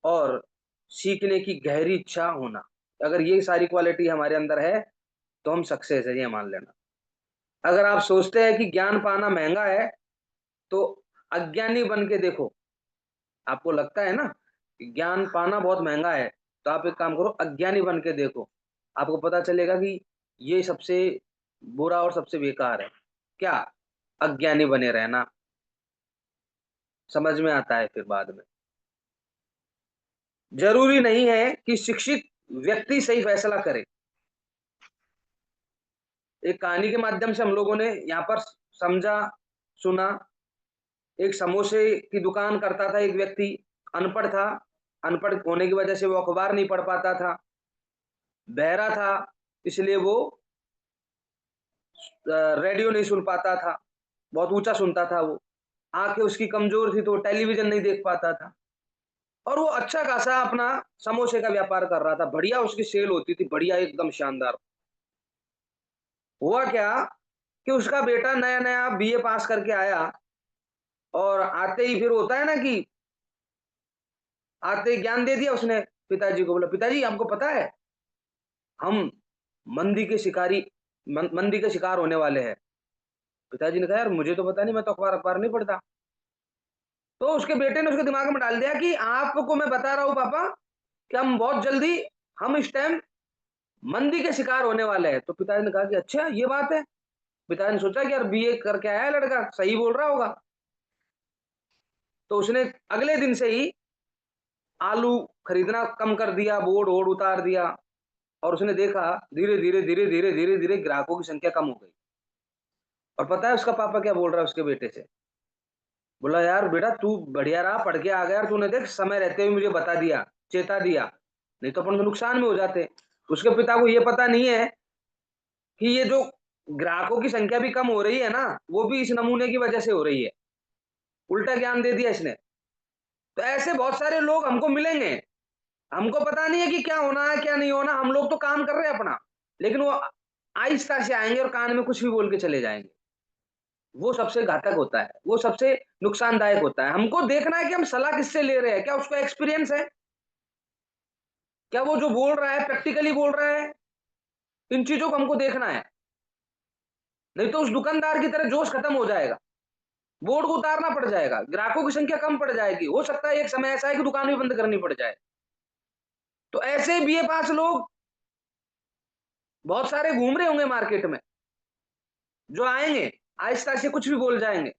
S1: और सीखने की गहरी इच्छा होना। अगर ये सारी क्वालिटी हमारे अंदर है तो हम सक्सेस है, ये मान लेना। अगर आप सोचते हैं कि ज्ञान पाना महंगा है तो अज्ञानी बन के देखो। आपको लगता है ना कि ज्ञान पाना बहुत महंगा है, तो आप एक काम करो, अज्ञानी बन के देखो। आपको पता चलेगा कि ये सबसे बुरा और सबसे बेकार है। क्या? अज्ञानी बने रहना। समझ में आता है फिर बाद में। जरूरी नहीं है कि शिक्षित व्यक्ति सही फैसला करे। एक कहानी के माध्यम से हम लोगों ने यहाँ पर समझा, सुना। एक समोसे की दुकान करता था एक व्यक्ति, अनपढ़ था। अनपढ़ होने की वजह से वो अखबार नहीं पढ़ पाता था। बहरा था, इसलिए वो रेडियो नहीं सुन पाता था, बहुत ऊंचा सुनता था वो। आंखें उसकी कमजोर थी तो वो टेलीविजन नहीं देख पाता था। और वो अच्छा खासा अपना समोसे का व्यापार कर रहा था, बढ़िया उसकी सेल होती थी, बढ़िया एकदम शानदार। हुआ क्या कि उसका बेटा नया नया बीए पास करके आया और आते ही फिर होता है ना कि आते ही ज्ञान दे दिया उसने। पिताजी को बोला, पिताजी हमको पता है हम मंदी के शिकारी मंदी के शिकार होने वाले हैं। पिताजी ने कहा, यार मुझे तो पता नहीं, मैं तो अखबार अखबार नहीं पढ़ता। तो उसके बेटे ने उसके दिमाग में डाल दिया कि आपको मैं बता रहा हूँ पापा कि हम बहुत जल्दी, हम इस टाइम मंदी के शिकार होने वाले हैं। तो पिताजी ने कहा कि अच्छा ये बात है। पिताजी ने सोचा कि यार बीए करके आया है लड़का, सही बोल रहा होगा। तो उसने अगले दिन से ही आलू खरीदना कम कर दिया, बोर्ड वोर्ड उतार दिया। और उसने देखा धीरे धीरे धीरे धीरे धीरे धीरे ग्राहकों की संख्या कम हो गई। और पता है उसका पापा क्या बोल रहा है उसके बेटे से? बोला, यार बेटा तू बढ़िया रहा, पढ़ के आ गया, तूने देख समय रहते हुए मुझे बता दिया, चेता दिया, नहीं तो अपन तो नुकसान में हो जाते। उसके पिता को ये पता नहीं है कि ये जो ग्राहकों की संख्या भी कम हो रही है ना, वो भी इस नमूने की वजह से हो रही है। उल्टा ज्ञान दे दिया इसने। तो ऐसे बहुत सारे लोग हमको मिलेंगे, हमको पता नहीं है कि क्या होना है क्या नहीं होना, हम लोग तो काम कर रहे हैं अपना, लेकिन वो आहिस्ता से आएंगे और कान में कुछ भी बोल के चले जाएंगे। वो सबसे घातक होता है, वो सबसे नुकसानदायक होता है। हमको देखना है कि हम सलाह किससे ले रहे हैं, क्या उसका एक्सपीरियंस है, क्या वो जो बोल रहा है प्रैक्टिकली बोल रहा है। इन चीजों को हमको देखना है, नहीं तो उस दुकानदार की तरह जोश खत्म हो जाएगा, बोर्ड को उतारना पड़ जाएगा, ग्राहकों की संख्या कम पड़ जाएगी, हो सकता है एक समय ऐसा है कि दुकान भी बंद करनी पड़ जाए। तो ऐसे बीए पास लोग बहुत सारे घूम रहे होंगे मार्केट में, जो आएंगे आहिस्ता से कुछ भी बोल जाएंगे।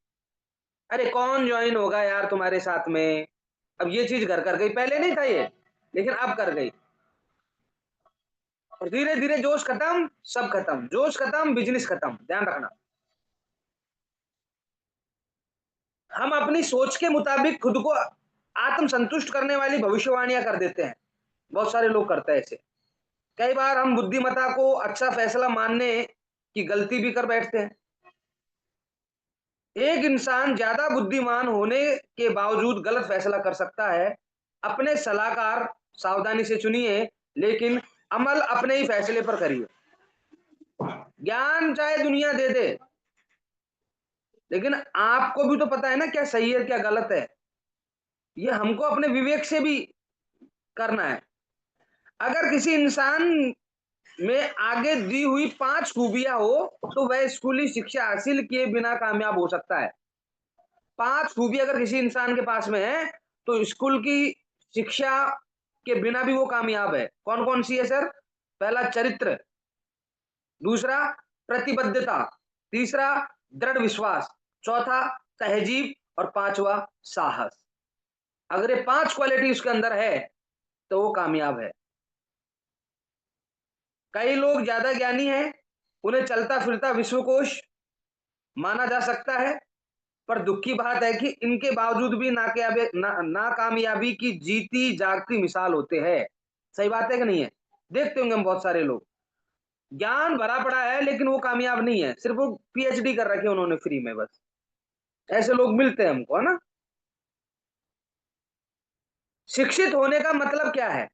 S1: अरे कौन ज्वाइन होगा यार तुम्हारे साथ में, अब ये चीज घर कर गई, पहले नहीं था ये, लेकिन अब कर गई। और धीरे धीरे जोश खत्म, सब खत्म, जोश खत्म, बिजनेस खत्म। ध्यान रखना, हम अपनी सोच के मुताबिक खुद को आत्मसंतुष्ट करने वाली भविष्यवाणियां कर देते हैं। बहुत सारे लोग करते हैं ऐसे। कई बार हम बुद्धिमत्ता को अच्छा फैसला मानने की गलती भी कर बैठते हैं। एक इंसान ज्यादा बुद्धिमान होने के बावजूद गलत फैसला कर सकता है। अपने सलाहकार सावधानी से चुनिए, लेकिन अमल अपने ही फैसले पर करिए। ज्ञान चाहे दुनिया दे दे, लेकिन आपको भी तो पता है ना क्या सही है क्या गलत है। ये हमको अपने विवेक से भी करना है। अगर किसी इंसान में आगे दी हुई 5 खूबियां हो, तो वह स्कूली शिक्षा हासिल किए बिना कामयाब हो सकता है। 5 खूबी अगर किसी इंसान के पास में है, तो स्कूल की शिक्षा के बिना भी वो कामयाब है। कौन-कौन सी है सर? पहला चरित्र, दूसरा प्रतिबद्धता, तीसरा दृढ़ विश्वास, चौथा तहजीब और पांचवा साहस। अगर ये 5 क्वालिटी उसके अंदर है, तो वो कामयाब है। कई लोग ज्यादा ज्ञानी हैं, उन्हें चलता फिरता विश्वकोश माना जा सकता है, पर दुख की बात है कि इनके बावजूद भी नाकामयाबी की जीती जागती मिसाल होते हैं। सही बात है कि नहीं है? देखते होंगे हम बहुत सारे लोग, ज्ञान भरा पड़ा है लेकिन वो कामयाब नहीं है, सिर्फ वो पीएचडी कर रखी है उन्होंने फ्री में बस। ऐसे लोग मिलते हैं हमको, है ना? शिक्षित होने का मतलब क्या है?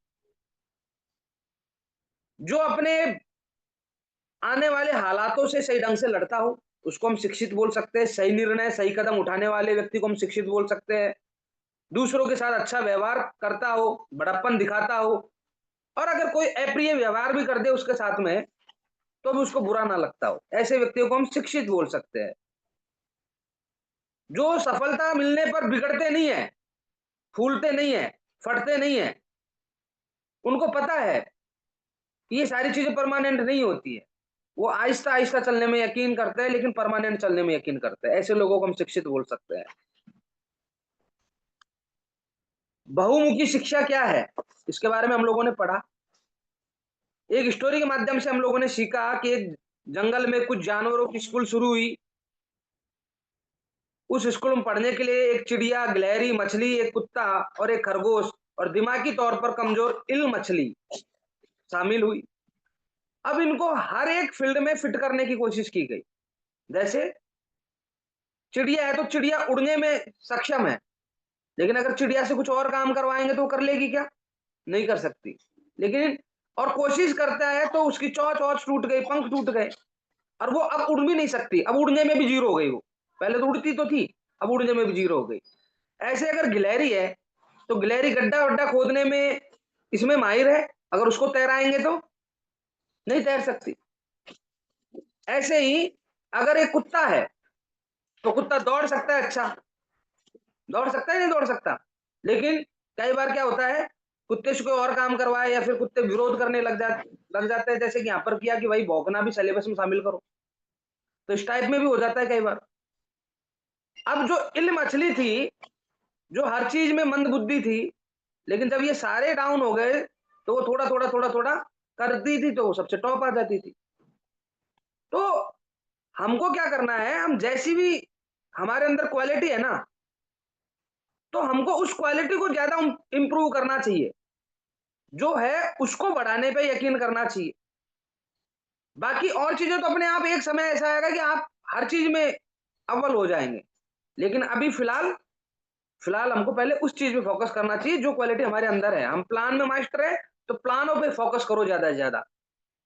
S1: जो अपने आने वाले हालातों से सही ढंग से लड़ता हो, उसको हम शिक्षित बोल सकते हैं। सही निर्णय, सही कदम उठाने वाले व्यक्ति को हम शिक्षित बोल सकते हैं। दूसरों के साथ अच्छा व्यवहार करता हो, बड़प्पन दिखाता हो, और अगर कोई अप्रिय व्यवहार भी कर दे उसके साथ में, तो भी उसको बुरा ना लगता हो, ऐसे व्यक्तियों को हम शिक्षित बोल सकते हैं। जो सफलता मिलने पर बिगड़ते नहीं है, फूलते नहीं है, फटते नहीं है, उनको पता है कि ये सारी चीजें परमानेंट नहीं होती है। वो आहिस्ता आहिस्ता चलने में यकीन करते हैं, लेकिन परमानेंट चलने में यकीन करते हैं। ऐसे लोगों को हम शिक्षित बोल सकते हैं। बहुमुखी शिक्षा क्या है, इसके बारे में हम लोगों ने पढ़ा। एक स्टोरी के माध्यम से हम लोगों ने सीखा कि एक जंगल में कुछ जानवरों की स्कूल शुरू हुई। उस स्कूल में पढ़ने के लिए एक चिड़िया, गिलहरी मछली, एक कुत्ता और एक खरगोश और दिमागी तौर पर कमजोर इल मछली शामिल हुई। अब इनको हर एक फील्ड में फिट करने की कोशिश की गई। जैसे चिड़िया है तो चिड़िया उड़ने में सक्षम है, लेकिन अगर चिड़िया से कुछ और काम करवाएंगे तो वो कर लेगी क्या? नहीं कर सकती। लेकिन और कोशिश करता है तो उसकी चोंच वोंच टूट गई, पंख टूट गए, और वो अब उड़ भी नहीं सकती। अब उड़ने में भी जीरो हो गई वो। पहले तो उड़ती तो थी, अब उड़ने में भी जीरो हो गई। ऐसे अगर गिलहरी है, तो गिलहरी गड्ढा वड्ढा खोदने में इसमें माहिर है, अगर उसको तैराएंगे तो नहीं तैर सकती। ऐसे ही अगर एक कुत्ता है, तो कुत्ता दौड़ सकता है, अच्छा दौड़ सकता है, नहीं दौड़ सकता। लेकिन कई बार क्या होता है, कुत्ते से कोई और काम करवाए या फिर कुत्ते विरोध करने लग जाते हैं, जैसे कि यहाँ पर किया कि भाई भौंकना भी सिलेबस में शामिल करो। तो इस टाइप में भी हो जाता है कई बार। अब जो इल्म मछली थी, जो हर चीज में मंदबुद्धि थी, लेकिन जब ये सारे डाउन हो गए, तो वो थोड़ा थोड़ा करती थी, तो वो सबसे टॉप आ जाती थी। तो हमको क्या करना है, हम जैसी भी हमारे अंदर क्वालिटी है ना, तो हमको उस क्वालिटी को ज्यादा इंप्रूव करना चाहिए। जो है उसको बढ़ाने पे यकीन करना चाहिए। बाकी और चीजें तो अपने आप एक समय ऐसा आएगा कि आप हर चीज में अव्वल हो जाएंगे। लेकिन अभी फिलहाल फिलहाल हमको पहले उस चीज पे फोकस करना चाहिए जो क्वालिटी हमारे अंदर है। हम प्लान में मास्टर है, तो प्लानों पे फोकस करो ज्यादा से ज्यादा।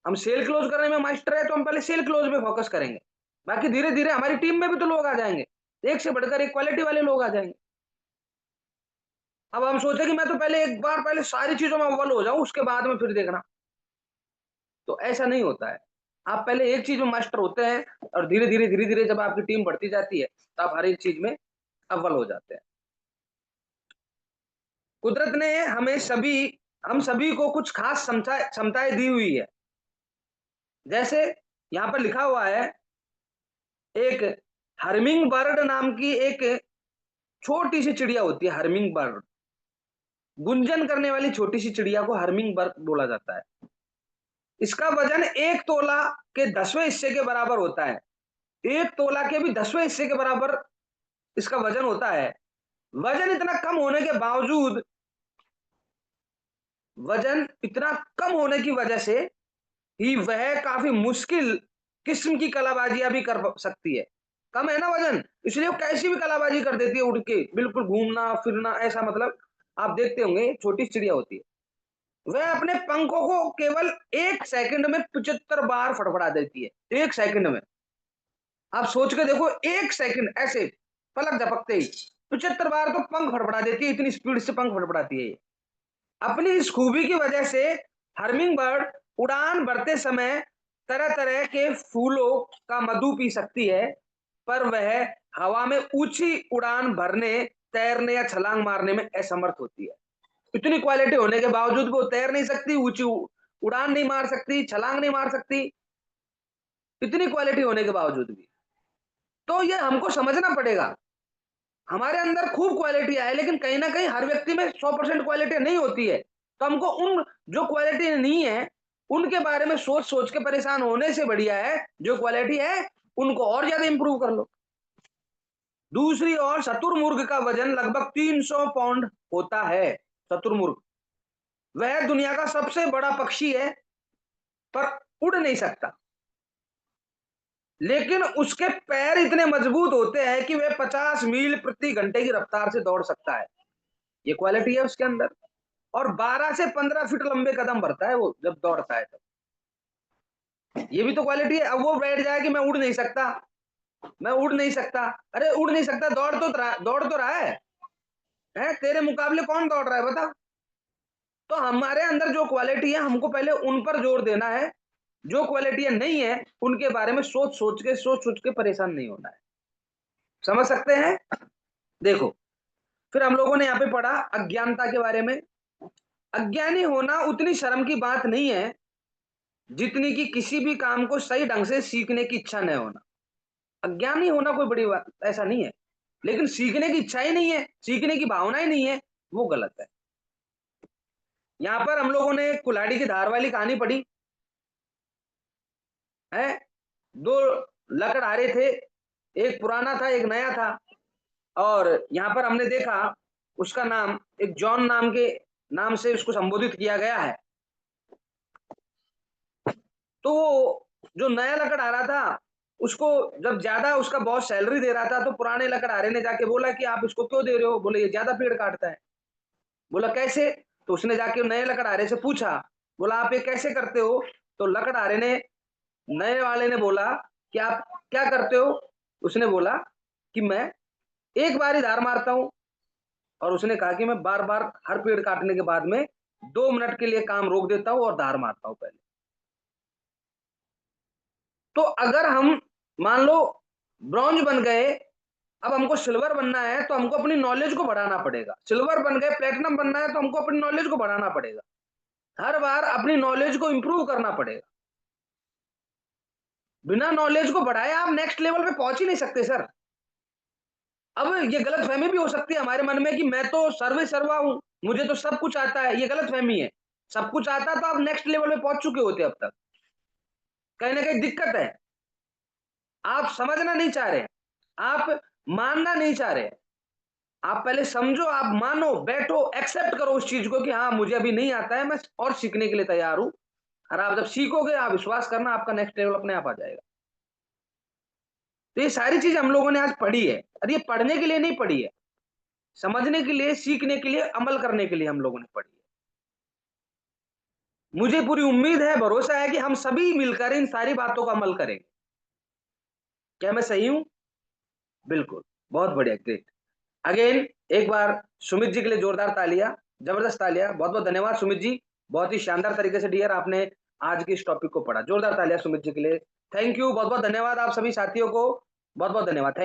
S1: हम सेल क्लोज करने में मास्टर है, तो हम पहले सेल क्लोज पे फोकस करेंगे। बाकी धीरे धीरे हमारी टीम में भी तो लोग आ जाएंगे, एक से बढ़कर एक क्वालिटी वाले लोग आ जाएंगे। अब हम सोचे कि मैं तो पहले एक बार पहले सारी चीजों में अव्वल हो जाऊं, उसके बाद में फिर देखना, तो ऐसा नहीं होता है। आप पहले एक चीज में मास्टर होते हैं, और धीरे धीरे जब आपकी टीम बढ़ती जाती है, तो आप हर एक चीज में अव्वल हो जाते हैं। कुदरत ने हम सभी को कुछ खास क्षमताएं दी हुई है। जैसे यहाँ पर लिखा हुआ है, एक हर्मिंग बर्ड नाम की एक छोटी सी चिड़िया होती है, हर्मिंग बर्ड। गुंजन करने वाली छोटी सी चिड़िया को हर्मिंग बर्ड बोला जाता है। इसका वजन 1 तोला के 10वें हिस्से के बराबर होता है। 1 तोला के भी 10वें हिस्से के बराबर इसका वजन होता है। वजन इतना कम होने के बावजूद वजन इतना कम होने की वजह से ही वह काफ़ी मुश्किल किस्म की कलाबाजियाँ भी कर सकती है। कम है ना वजन, इसलिए वो कैसी भी कलाबाजी कर देती है उड़ के, बिल्कुल घूमना-फिरना ऐसा मतलब आप देखते होंगे छोटी चिड़िया होती है। वह अपने पंखों को केवल 1 सेकंड में 75 बार फड़फड़ा देती है, 1 सेकंड में। आप सोच के देखो 1 सेकंड ऐसे पलक झपकते ही 75 बार तो पंख फड़फड़ा देती है, इतनी स्पीड से पंख फड़फड़ाती है ये। अपनी इस खूबी की वजह से हमिंग बर्ड उड़ान भरते समय तरह-तरह के फूलों का मधु पी सकती है, पर वह हवा में ऊँची उड़ान भरने, तैरने या छलांग मारने में असमर्थ होती है। इतनी क्वालिटी होने के बावजूद वो तैर नहीं सकती, ऊँची उड़ान नहीं मार सकती, छलांग नहीं मार सकती, इतनी क्वालिटी होने के बावजूद भी। तो ये हमको समझना पड़ेगा, हमारे अंदर खूब क्वालिटियाँ है, लेकिन कहीं न कहीं हर व्यक्ति में 100% क्वालिटी नहीं होती है। तो हमको उन जो क्वालिटी नहीं है, उनके बारे में सोच-सोच के परेशान होने से बढ़िया है, जो क्वालिटी है, उनको और ज़्यादा इम्प्रूव कर लो। दूसरी ओर शुतुरमुर्ग का वजन लगभग 300 पाउंड होता है, शुतुरमुर्ग। वह दुनिया का सबसे बड़ा पक्षी है, पर उड़ नहीं सकता। लेकिन उसके पैर इतने मजबूत होते हैं कि वह 50 मील प्रति घंटे की रफ्तार से दौड़ सकता है। ये क्वालिटी है उसके अंदर। और 12 से 15 फीट लंबे कदम भरता है वो जब दौड़ता है तब। ये भी तो क्वालिटी है। अब वो बैठ जाए कि मैं उड़ नहीं सकता, मैं उड़ नहीं सकता। अरे उड़ नहीं सकता, दौड़ तो रहा है। हैं? तेरे मुकाबले कौन दौड़ रहा है बता? तो हमारे अंदर जो क्वालिटी है हमको पहले उन पर जोर देना है। जो क्वालिटियाँ नहीं है, उनके बारे में सोच-सोच के परेशान नहीं होना है। समझ सकते हैं? देखो, फिर हम लोगों ने यहाँ पे पढ़ा अज्ञानता के बारे में। अज्ञानी होना उतनी शर्म की बात नहीं है, जितनी कि किसी भी काम को सही ढंग से सीखने की इच्छा न होना। अज्ञानी होना कोई बड़ी बात ऐसा नहीं है, लेकिन सीखने की इच्छा ही नहीं है, सीखने की भावना ही नहीं है, वो गलत है। यहाँ पर हम लोगों ने कुल्हाड़ी की धार वाली कहानी पढ़ी, है? 2 लकड़हारे थे, एक पुराना था, एक नया था और यहाँ पर हमने देखा उसका नाम एक जॉन नाम के नाम से उसको संबोधित किया गया है। तो वो जो नया लकड़हारा था, उसको जब ज़्यादा उसका बॉस सैलरी दे रहा था, तो पुराने लकड़हारे ने जाके बोला कि आप इसको क्यों दे रहे हो? बोले ये ज़्यादा पेड़ काटता है। बोला कैसे? तो उसने जाके नए लकड़हारे से पूछा, बोला आप ये कैसे करते हो? तो लकड़हारे ने नए वाले ने बोला कि आप क्या करते हो? उसने बोला कि मैं एक बार ही धार मारता हूँ और उसने कहा कि मैं बार-बार हर पेड़ काटने के बाद में 2 मिनट के लिए काम रोक देता हूँ और धार मारता हूँ पहले। तो अगर हम मान लो ब्रॉन्ज बन गए, अब हमको सिल्वर बनना है तो हमको अपनी नॉलेज को बढ़ाना पड़ेगा। सिल्वर बन गए, प्लैटिनम बनना है तो हमको अपनी नॉलेज को बढ़ाना पड़ेगा। हर बार अपनी नॉलेज को इंप्रूव करना पड़ेगा। बिना नॉलेज को बढ़ाए आप नेक्स्ट लेवल पे पहुंच ही नहीं सकते सर। अब ये गलतफहमी भी हो सकती है हमारे मन में कि मैं तो सर्वे सर्वा हूँ, मुझे तो सब कुछ आता है, ये गलतफहमी है। सब कुछ आता तो आप नेक्स्ट लेवल पे पहुंच चुके होते अब तक। कहीं न कहीं दिक्कत है। आप समझना नहीं चाह रहे हैं, आप मानना नहीं चाह रहे हैं। आप पहले समझो, आप मानो, बैठो, एक्सेप्ट करो उस चीज़ को कि हाँ, मुझे अभी नहीं आता है, मैं और सीखने के लिए तैयार हूँ। और आप जब सीखोगे, आप विश्वास करना आपका नेक्स्ट लेवल अपने आप आ जाएगा। तो ये सारी चीज़ हम लोगों ने आज पढ़ी है और ये पढ़ने के लिए नहीं पढ़ी है, समझने के लिए, सीखने के लिए, अमल करने के लिए हम लोगों ने पढ़ी है। मुझे पूरी उम्मीद है, भरोसा है कि हम सभी मिलकर इन सारी बातों का अमल करेंगे। क्या मैं सही हूँ? बिल्कुल, बहुत बढ़िया, ग्रेट। अगेन एक बार सुमित जी के लिए जोरदार तालियाँ, जबरदस्त तालियाँ। बहुत-बहुत धन्यवाद सुमित जी। बहुत ही शानदार तरीके से डियर आपने आज के इस टॉपिक को पढ़ा। जोरदार तालियाँ सुमित जी के लिए। थैंक यू, बहुत-बहुत धन्यवाद आप सभी साथियों को। बहुत-बहुत धन्यवाद। थैंक